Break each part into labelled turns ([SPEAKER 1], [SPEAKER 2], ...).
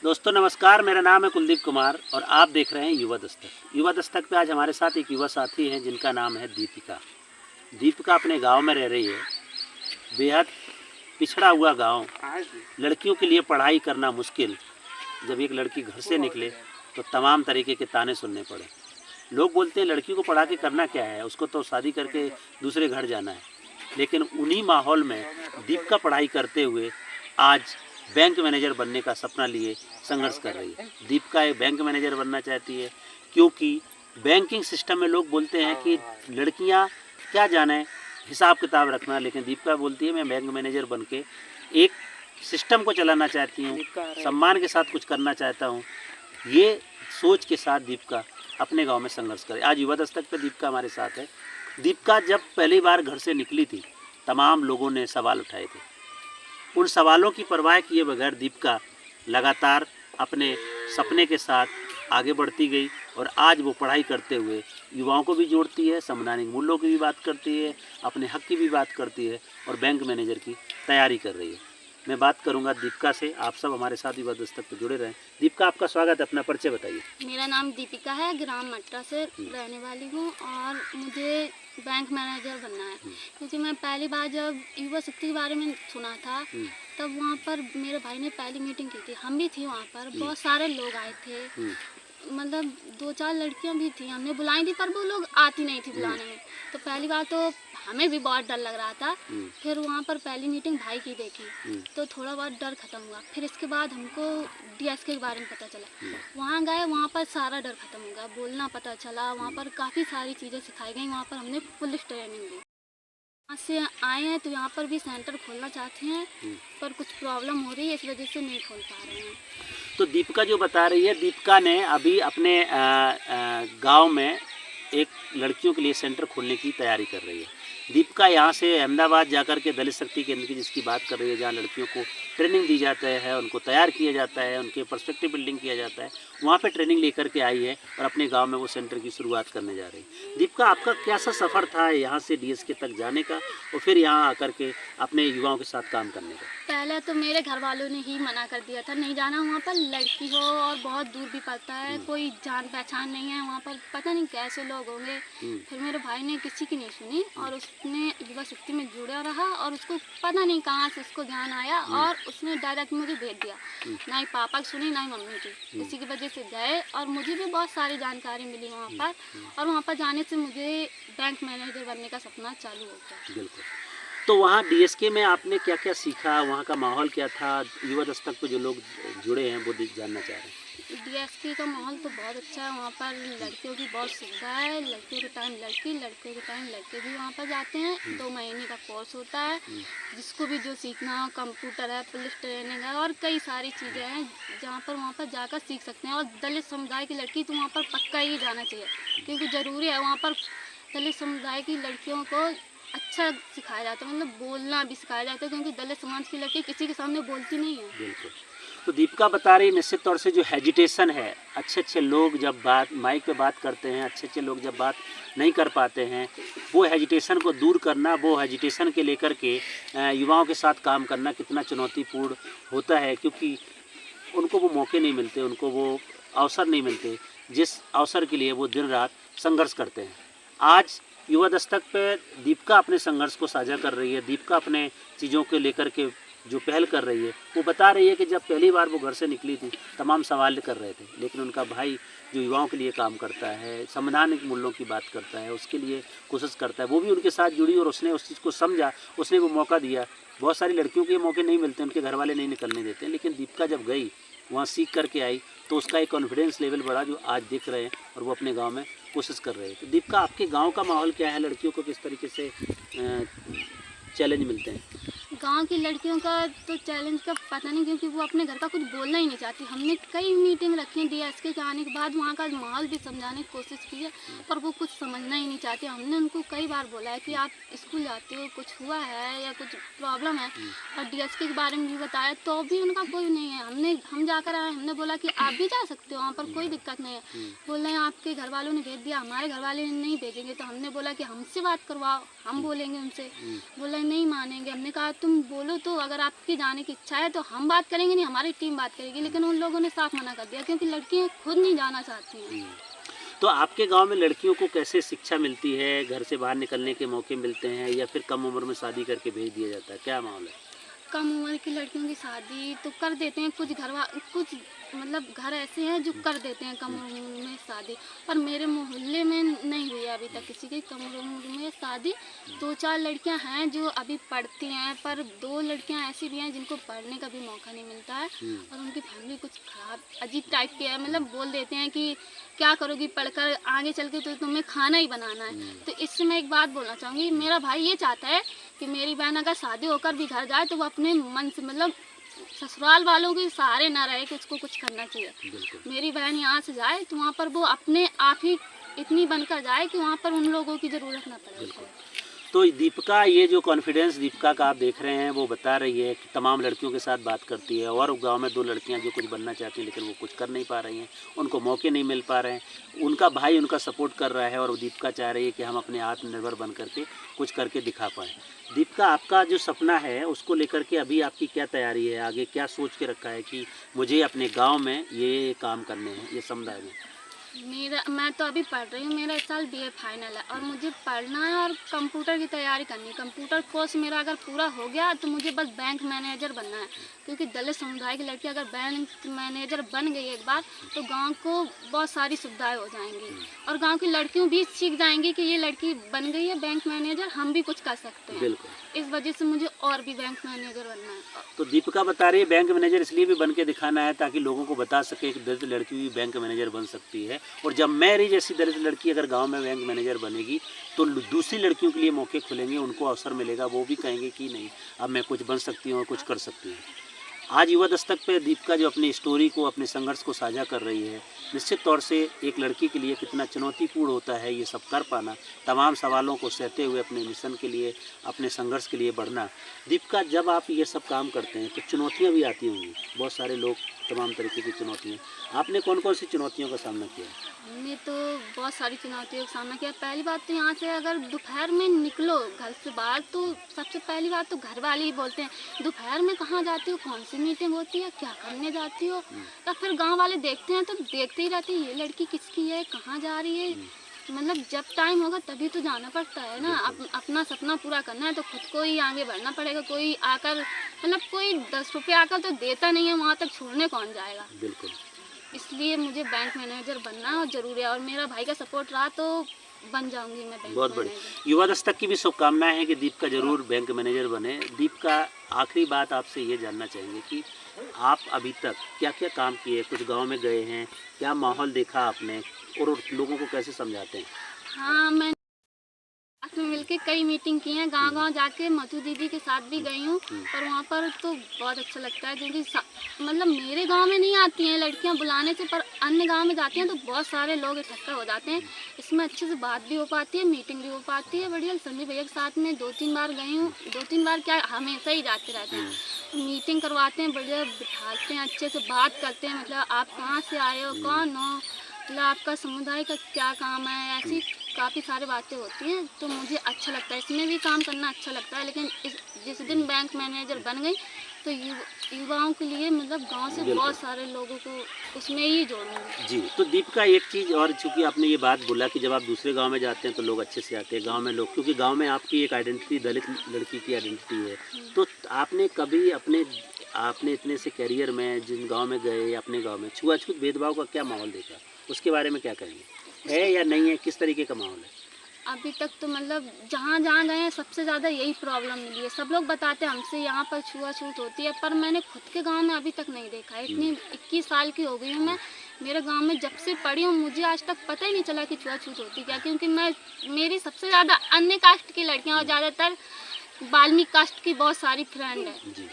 [SPEAKER 1] दोस्तों नमस्कार, मेरा नाम है कुलदीप कुमार और आप देख रहे हैं युवा दस्तक। युवा दस्तक पे आज हमारे साथ एक युवा साथी हैं जिनका नाम है दीपिका। दीपिका अपने गांव में रह रही है। बेहद पिछड़ा हुआ गांव, लड़कियों के लिए पढ़ाई करना मुश्किल। जब एक लड़की घर से निकले तो तमाम तरीके के ताने सुनने पड़े। लोग बोलते हैं लड़की को पढ़ा के करना क्या है, उसको तो शादी करके दूसरे घर जाना है। लेकिन उन्हीं माहौल में दीपिका पढ़ाई करते हुए आज बैंक मैनेजर बनने का सपना लिए संघर्ष कर रही है। दीपिका एक बैंक मैनेजर बनना चाहती है क्योंकि बैंकिंग सिस्टम में लोग बोलते हैं कि लड़कियां क्या जाने हिसाब किताब रखना, लेकिन दीपिका बोलती है मैं बैंक मैनेजर बन के एक सिस्टम को चलाना चाहती हूँ, सम्मान के साथ कुछ करना चाहता हूँ। ये सोच के साथ दीपिका अपने गाँव में संघर्ष करे। आज युवा दस्तक पर दीपिका हमारे साथ है। दीपिका जब पहली बार घर से निकली थी, तमाम लोगों ने सवाल उठाए थे। उन सवालों की परवाह किए बगैर दीपिका लगातार अपने सपने के साथ आगे बढ़ती गई और आज वो पढ़ाई करते हुए युवाओं को भी जोड़ती है, संवैधानिक मूल्यों की भी बात करती है, अपने हक की भी बात करती है और बैंक मैनेजर की तैयारी कर रही है। मैं बात करूंगा दीपिका से। आप सब हमारे साथ युवा दस्तक पर जुड़े रहें। दीपिका, आपका स्वागत है, अपना परिचय बताइए।
[SPEAKER 2] मेरा नाम दीपिका है, ग्राम मट्टा से रहने वाली हूँ और मुझे बैंक मैनेजर बनना है क्योंकि मैं पहली बार जब युवा शक्ति के बारे में सुना था तब वहाँ पर मेरे भाई ने पहली मीटिंग की थी। हम भी थे वहाँ पर, बहुत सारे लोग आए थे, मतलब 2-4 लड़कियाँ भी थी, हमने बुलाई थी पर वो लोग आती नहीं थी बुलाने में। तो पहली बार तो हमें भी बहुत डर लग रहा था। फिर वहाँ पर पहली मीटिंग भाई की देखी तो थोड़ा बहुत डर खत्म हुआ। फिर इसके बाद हमको डीएसके के बारे में पता चला, वहाँ गए, वहाँ पर सारा डर खत्म हो गया, बोलना पता चला, वहाँ पर काफ़ी सारी चीज़ें सिखाई गई। वहाँ पर हमने पुलिस ट्रेनिंग ली। वहाँ से आए हैं तो यहाँ पर भी सेंटर खोलना चाहते हैं पर कुछ प्रॉब्लम हो रही है, इस वजह से नहीं खोल पा रहे हैं।
[SPEAKER 1] तो दीपिका जो बता रही है, दीपिका ने अभी अपने गांव में एक लड़कियों के लिए सेंटर खोलने की तैयारी कर रही है। दीपिका यहाँ से अहमदाबाद जाकर के दलित शक्ति केंद्र की जिसकी बात कर रही है, जहाँ लड़कियों को ट्रेनिंग दी जाता है, उनको तैयार किया जाता है, उनके पर्सपेक्टिव बिल्डिंग किया जाता है, वहाँ पे ट्रेनिंग लेकर के आई है और अपने गांव में वो सेंटर की शुरुआत करने जा रही है। दीपिका, आपका कैसा सफ़र था यहाँ से डीएसके तक जाने का और फिर यहाँ आकर के अपने युवाओं के साथ काम करने का?
[SPEAKER 2] पहले तो मेरे घर वालों ने ही मना कर दिया था, नहीं जाना, वहाँ पर लड़की हो और बहुत दूर भी पड़ता है, कोई जान पहचान नहीं है वहाँ पर, पता नहीं कैसे लोग होंगे। फिर मेरे भाई ने किसी की नहीं सुनी और उसने युवा शक्ति में जुड़ा रहा और उसको पता नहीं कहाँ से उसको ध्यान आया और उसने डायरेक्ट मुझे भेज दिया, ना ही पापा की सुनी ना ही मम्मी की। इसी की वजह से गए और मुझे भी बहुत सारी जानकारी मिली वहाँ पर और वहाँ पर जाने से मुझे बैंक मैनेजर बनने का सपना चालू हो गया।
[SPEAKER 1] बिल्कुल। तो वहाँ डीएसके में आपने क्या क्या सीखा, वहाँ का माहौल क्या था? युवा दस्तक पे जो लोग जुड़े हैं वो जानना चाह रहे हैं।
[SPEAKER 2] डीएसके का माहौल तो बहुत अच्छा है। वहाँ पर लड़कियों की बहुत सुविधा है, लड़कियों के टाइम लड़की, लड़कियों के टाइम लड़के भी वहाँ पर जाते हैं। 2 महीने का कोर्स होता है, जिसको भी जो सीखना हो, कंप्यूटर है, पुलिस ट्रेनिंग है और कई सारी चीज़ें हैं जहाँ पर वहाँ पर जाकर सीख सकते हैं। और दलित समुदाय की लड़की तो वहाँ पर पक्का ही जाना चाहिए क्योंकि ज़रूरी है। वहाँ पर दलित समुदाय की लड़कियों को अच्छा सिखाया जाता है, मतलब बोलना भी सिखाया जाता है क्योंकि दलित समाज की लड़की किसी के सामने बोलती नहीं है।
[SPEAKER 1] बिल्कुल। तो दीपिका बता रही निश्चित तौर से जो हेजिटेशन है, अच्छे लोग जब बात माइक पे बात करते हैं, अच्छे लोग जब बात नहीं कर पाते हैं, वो हेजिटेशन को दूर करना, वो हेजिटेशन के लेकर के युवाओं के साथ काम करना कितना चुनौतीपूर्ण होता है क्योंकि उनको वो मौके नहीं मिलते, उनको वो अवसर नहीं मिलते जिस अवसर के लिए वो दिन रात संघर्ष करते हैं। आज युवा दस्तक पे दीपिका अपने संघर्ष को साझा कर रही है। दीपिका अपने चीज़ों को लेकर के जो पहल कर रही है, वो बता रही है कि जब पहली बार वो घर से निकली थी तमाम सवाल कर रहे थे, लेकिन उनका भाई जो युवाओं के लिए काम करता है, संवैधानिक मूल्यों की बात करता है, उसके लिए कोशिश करता है, वो भी उनके साथ जुड़ी और उसने उस चीज़ को समझा, उसने वो मौका दिया। बहुत सारी लड़कियों को ये मौके नहीं मिलते, उनके घर वाले नहीं निकलने देते, लेकिन दीपिका जब गई वहाँ सीख करके आई तो उसका एक कॉन्फिडेंस लेवल बढ़ा जो आज दिख रहे हैं और वो अपने गाँव में कोशिश कर रहे हैं। तो दीपिका, आपके गाँव का माहौल क्या है? लड़कियों को किस तरीके से चैलेंज मिलते हैं?
[SPEAKER 2] गांव की लड़कियों का तो चैलेंज का पता नहीं क्योंकि वो अपने घर का कुछ बोलना ही नहीं चाहती। हमने कई मीटिंग रखी हैं डीएसके के आने के बाद, वहाँ का माहौल भी समझाने की कोशिश की है पर वो कुछ समझना ही नहीं चाहती। हमने उनको कई बार बोला है कि आप स्कूल जाते हो, कुछ हुआ है या कुछ प्रॉब्लम है, और डीएसके के बारे में भी बताया तो भी उनका कोई नहीं है। हम जाकर आए, हमने बोला कि आप भी जा सकते हो, वहाँ पर कोई दिक्कत नहीं है। बोल रहे हैं आपके घर वालों ने भेज दिया, हमारे घर वाले नहीं भेजेंगे। तो हमने बोला कि हमसे बात करवाओ, हम बोलेंगे उनसे। बोल रहे नहीं मानेंगे। हमने कहा तुम बोलो तो अगर आपकी जाने की इच्छा है तो हम बात करेंगे, नहीं हमारी टीम बात करेगी। लेकिन उन लोगों ने साफ मना कर दिया क्योंकि लड़कियां खुद नहीं जाना चाहती हैं।
[SPEAKER 1] तो आपके गांव में लड़कियों को कैसे शिक्षा मिलती है, घर से बाहर निकलने के मौके मिलते हैं या फिर कम उम्र में शादी करके भेज दिया जाता है, क्या माहौल है?
[SPEAKER 2] कम उम्र की लड़कियों की शादी तो कर देते हैं, कुछ मतलब घर ऐसे हैं जो कर देते हैं कम उम्र में शादी, पर मेरे मोहल्ले में नहीं हुई है अभी तक किसी की कम उम्र में शादी। 2-4 लड़कियां हैं जो अभी पढ़ती हैं, पर 2 लड़कियां ऐसी भी हैं जिनको पढ़ने का भी मौका नहीं मिलता है और उनकी फैमिली कुछ खराब अजीब टाइप की है। मतलब बोल देते हैं कि क्या करोगी पढ़कर, आगे चल के तो तुम्हें खाना ही बनाना है। तो इससे मैं एक बात बोलना चाहूँगी, मेरा भाई ये चाहता है कि मेरी बहन अगर शादी होकर भी घर जाए तो वो अपने मन से, मतलब ससुराल वालों के सहारे ना रहे कि उसको कुछ करना चाहिए। मेरी बहन यहाँ से जाए तो वहाँ पर वो अपने आप ही इतनी बनकर जाए कि वहाँ पर उन लोगों की ज़रूरत ना पड़े।
[SPEAKER 1] तो दीपिका, ये जो कॉन्फिडेंस दीपिका का आप देख रहे हैं वो बता रही है कि तमाम लड़कियों के साथ बात करती है और गांव में 2 लड़कियां जो कुछ बनना चाहती हैं लेकिन वो कुछ कर नहीं पा रही हैं, उनको मौके नहीं मिल पा रहे हैं। उनका भाई उनका सपोर्ट कर रहा है और दीपिका चाह रही है कि हम अपने आत्मनिर्भर बन करके कुछ करके दिखा पाएँ। दीपिका, आपका जो सपना है उसको लेकर के अभी आपकी क्या तैयारी है, आगे क्या सोच के रखा है कि मुझे अपने गाँव में ये काम करने हैं, ये समुदाय में?
[SPEAKER 2] मैं तो अभी पढ़ रही हूँ, मेरा इस साल BA फाइनल है और मुझे पढ़ना है और कंप्यूटर की तैयारी करनी है। कंप्यूटर कोर्स मेरा अगर पूरा हो गया तो मुझे बस बैंक मैनेजर बनना है, क्योंकि दलित समुदाय की लड़की अगर बैंक मैनेजर बन गई एक बार तो गांव को बहुत सारी सुविधाएं हो जाएंगी और गांव की लड़कियों भी सीख जाएंगी कि ये लड़की बन गई है बैंक मैनेजर, हम भी कुछ कर सकते हैं।
[SPEAKER 1] बिल्कुल।
[SPEAKER 2] इस वजह से मुझे और भी बैंक मैनेजर बनना है।
[SPEAKER 1] तो दीपिका बता रही है बैंक मैनेजर इसलिए भी बन के दिखाना है ताकि लोगों को बता सके कि दलित लड़की भी बैंक मैनेजर बन सकती है, और जब मेरी जैसी दलित लड़की अगर गांव में बैंक मैनेजर बनेगी तो दूसरी लड़कियों के लिए मौके खुलेंगे, उनको अवसर मिलेगा, वो भी कहेंगे कि नहीं अब मैं कुछ बन सकती हूँ और कुछ कर सकती हूँ। आज युवा दस्तक पे दीपिका जो अपनी स्टोरी को, अपने संघर्ष को साझा कर रही है, निश्चित तौर से एक लड़की के लिए कितना चुनौतीपूर्ण होता है ये सब कर पाना, तमाम सवालों को सहते हुए अपने मिशन के लिए, अपने संघर्ष के लिए बढ़ना। दीपिका, जब आप ये सब काम करते हैं तो चुनौतियाँ भी आती होंगी, बहुत सारे लोग, तमाम तरीके की चुनौतियाँ, आपने कौन कौन सी चुनौतियों का सामना किया?
[SPEAKER 2] हमने तो बहुत सारी चुनौतियों का सामना किया। पहली बात तो यहाँ से अगर दोपहर में निकलो घर से बाहर तो सबसे पहली बात तो घर वाले ही बोलते हैं दोपहर में कहाँ जाती हो, कौन सी मीटिंग होती है, क्या करने जाती हो। या फिर गांव वाले देखते हैं तो देखते ही रहते हैं ये लड़की किसकी है, कहाँ जा रही है। मतलब जब टाइम होगा तभी तो जाना पड़ता है ना। अपना सपना पूरा करना है तो खुद को ही आगे बढ़ना पड़ेगा। कोई आकर, मतलब कोई 10 रुपये आकर तो देता नहीं है, वहाँ तक छोड़ने कौन जाएगा।
[SPEAKER 1] बिल्कुल।
[SPEAKER 2] इसलिए मुझे बैंक मैनेजर बनना और ज़रूरी है और मेरा भाई का सपोर्ट रहा तो बन जाऊंगी मैं बैंक
[SPEAKER 1] बहुत
[SPEAKER 2] मैनेजर।
[SPEAKER 1] बढ़िया। युवा दस्तक की भी शुभकामनाएं हैं कि दीपिका जरूर बैंक मैनेजर बने। दीपिका, आखिरी बात आपसे ये जानना चाहेंगे कि आप अभी तक क्या क्या काम किए, कुछ गांव में गए हैं, क्या माहौल देखा आपने और लोगों को कैसे समझाते हैं?
[SPEAKER 2] हाँ, मैं साथ में मिलके कई मीटिंग की हैं, गांव-गांव जाके मधु दीदी के साथ भी गई हूँ और वहाँ पर तो बहुत अच्छा लगता है क्योंकि मतलब मेरे गांव में नहीं आती हैं लड़कियां बुलाने से, पर अन्य गांव में जाती हैं तो बहुत सारे लोग इकट्ठा हो जाते हैं। इसमें अच्छे से बात भी हो पाती है, मीटिंग भी हो पाती है। बढ़िया। संजय भैया के साथ में 2-3 बार गई हूँ, 2-3 बार क्या हमेशा ही जाते रहते हैं। मीटिंग करवाते हैं, बढ़िया बिठाते हैं, अच्छे से बात करते हैं, मतलब आप कहाँ से आए हो, कौन हो, मतलब आपका समुदाय का क्या काम है, ऐसी काफ़ी सारी बातें होती हैं। तो मुझे अच्छा लगता है, इसमें भी काम करना अच्छा लगता है। लेकिन जिस दिन बैंक मैनेजर बन गई तो युवाओं के लिए, मतलब गांव से बहुत सारे लोगों को उसमें ही जोड़ूंगी।
[SPEAKER 1] जी। तो दीपिका, एक चीज़ और, चूँकि आपने ये बात बोला कि जब आप दूसरे गांव में जाते हैं तो लोग अच्छे से आते हैं, गांव में लोग, क्योंकि गांव में आपकी एक आइडेंटिटी, दलित लड़की की आइडेंटिटी है, तो आपने कभी आपने इतने से करियर में जिन गांव में गए, अपने गांव में छुआछूत भेदभाव का क्या माहौल देखा, उसके बारे में क्या कहेंगे? है या नहीं है, किस तरीके का माहौल है?
[SPEAKER 2] अभी तक तो मतलब जहाँ जहाँ गए हैं सबसे ज़्यादा यही प्रॉब्लम मिली है। सब लोग बताते हैं हमसे यहाँ पर छुआछूत होती है, पर मैंने खुद के गांव में अभी तक नहीं देखा है। इतनी 21 साल की हो गई हूँ मैं, मेरे गांव में जब से पढ़ी हूँ मुझे आज तक पता ही नहीं चला कि छुआछूत होती क्या, क्योंकि मेरी सबसे ज़्यादा अन्य कास्ट की लड़कियाँ और ज़्यादातर बाल्मीकि कास्ट की बहुत सारी फ्रेंड है।
[SPEAKER 1] जी।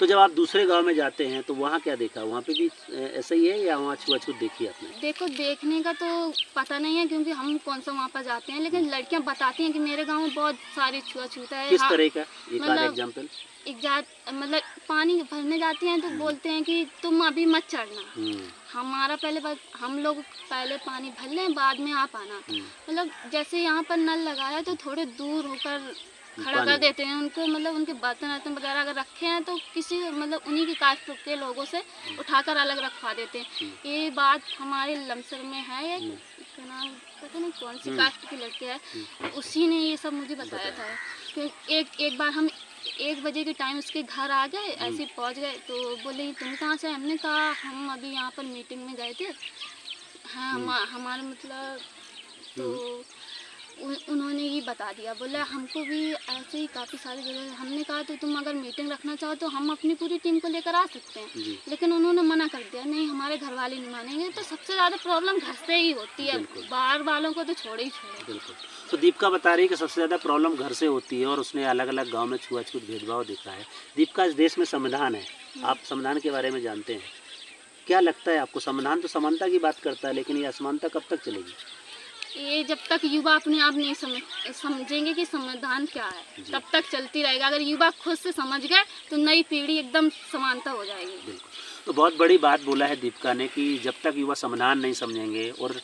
[SPEAKER 1] तो जब आप दूसरे गांव में जाते हैं तो वहाँ क्या देखा, वहाँ पे भी ऐसा ही है या वहाँ छुआछूत देखी आपने? देखो,
[SPEAKER 2] देखने का तो पता नहीं है क्योंकि हम कौन सा वहाँ पर जाते हैं, लेकिन लड़कियाँ बताती हैं कि मेरे गांव में बहुत सारी छुआछूत है।
[SPEAKER 1] किस तरह का, एक आध एग्जांपल?
[SPEAKER 2] मतलब पानी भरने जाती हैं तो बोलते हैं कि तुम अभी मत चढ़ना, हमारा हम लोग पहले पानी भर लें, बाद में आप आना। मतलब जैसे यहाँ पर नल लगाया तो थोड़े दूर होकर खड़ा कर देते हैं उनको, मतलब उनके बर्तन वर्तन वगैरह अगर रखे हैं तो किसी मतलब उन्हीं की कास्ट के लोगों से उठाकर अलग रखवा देते हैं। ये बात हमारे लमसर में है, इसका नाम पता नहीं कौन सी कास्ट की लड़की है, उसी ने ये सब मुझे बताया था। कि एक बार हम 1 बजे के टाइम उसके घर आ गए, ऐसे पहुंच गए तो बोले तुम कहाँ से? हमने कहा हम अभी यहाँ पर मीटिंग में गए थे। हाँ हमारे मतलब तो उन्होंने ये बता दिया, बोला हमको भी ऐसे ही काफ़ी सारी जगह। हमने कहा तो तुम अगर मीटिंग रखना चाहो तो हम अपनी पूरी टीम को लेकर आ सकते हैं, लेकिन उन्होंने मना कर दिया, नहीं हमारे घर वाले नहीं मानेंगे। तो सबसे ज़्यादा प्रॉब्लम घर से ही होती है, बाहर वालों को तो छोड़े ही छोड़े।
[SPEAKER 1] बिल्कुल। तो दीपिका बता रही है कि सबसे ज़्यादा प्रॉब्लम घर से होती है और उसने अलग अलग गांव में छुआछूत भेदभाव देखा है। दीपिका, इस देश में संविधान है, आप संविधान के बारे में जानते हैं, क्या लगता है आपको? संविधान तो समानता की बात करता है, लेकिन ये असमानता कब तक चलेगी?
[SPEAKER 2] ये जब तक युवा अपने आप नहीं समझेंगे कि संविधान क्या है, तब तक चलती रहेगा। अगर युवा खुद से समझ गए तो नई पीढ़ी एकदम समानता हो जाएगी।
[SPEAKER 1] बिल्कुल। तो बहुत बड़ी बात बोला है दीपिका ने कि जब तक युवा संविधान नहीं समझेंगे, और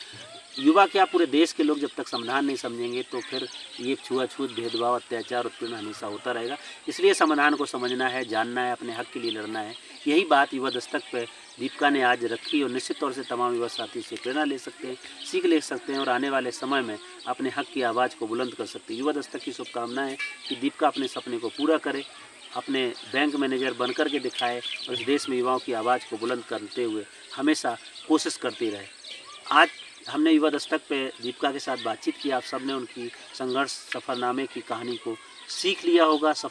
[SPEAKER 1] युवा क्या पूरे देश के लोग जब तक संविधान नहीं समझेंगे तो फिर ये छुआछूत, भेदभाव, अत्याचार, उत्पीड़न हमेशा होता रहेगा। इसलिए संविधान को समझना है, जानना है, अपने हक के लिए लड़ना है। यही बात युवा दस्तक पे दीपिका ने आज रखी और निश्चित तौर से तमाम युवा साथी से प्रेरणा ले सकते हैं, सीख ले सकते हैं और आने वाले समय में अपने हक की आवाज़ को बुलंद कर सकते हैं। युवा दस्तक की शुभकामनाएं कि दीपिका अपने सपने को पूरा करे, अपने बैंक मैनेजर बनकर के दिखाए और इस देश में युवाओं की आवाज़ को बुलंद करते हुए हमेशा कोशिश करती रहे। आज हमने युवा दस्तक पे दीपिका के साथ बातचीत की। आप सब ने उनकी संघर्ष सफ़रनामे की कहानी को सीख लिया होगा।